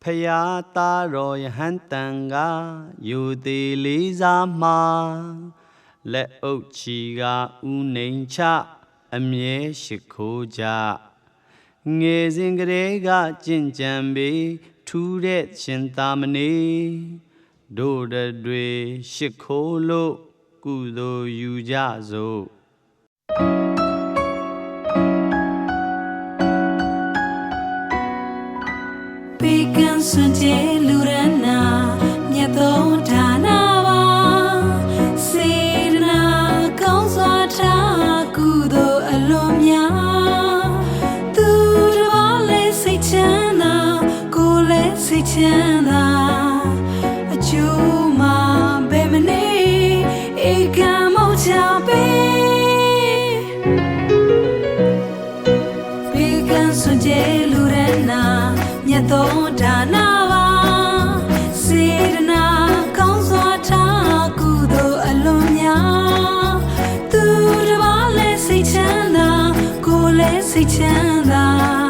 ဖယားသားတော်ယဟန်တန်ကယူသေးလေးစားမှာလက်အုပ်ချီကဥနှိမ်ချအမြဲရှိခိုးကြငယ်စဉ်ကလေးကကြင်ကြံပေထူးတဲ့ရှင်သာမဏေတို့တွေရှိခိုးလို့ကုသိုလ်ယူကြစို့ပေကံစွန်ကျဲလူရနာမြတ်သောဒါနာပါစေတနာကောင်းစွာထားကုသိုလ်အလွန်များသူတစ်ပါးလေးစိတ်ချမ်းသာကိုယ်လည်းစိတ်ချမ်းသာအကျိုးမှာဘယ်မနေဧကံမောချပေပေကံစွန်ကျဲလူရနာမြတ်သောဒါနာပါစေတနာကောင်းစွာထားကုသိုလ်အလွန်များသူတစ်ပါးလည်းစိတ်ချမ်းသာကိုယ်လည်းစိတ်ချမ်းသာ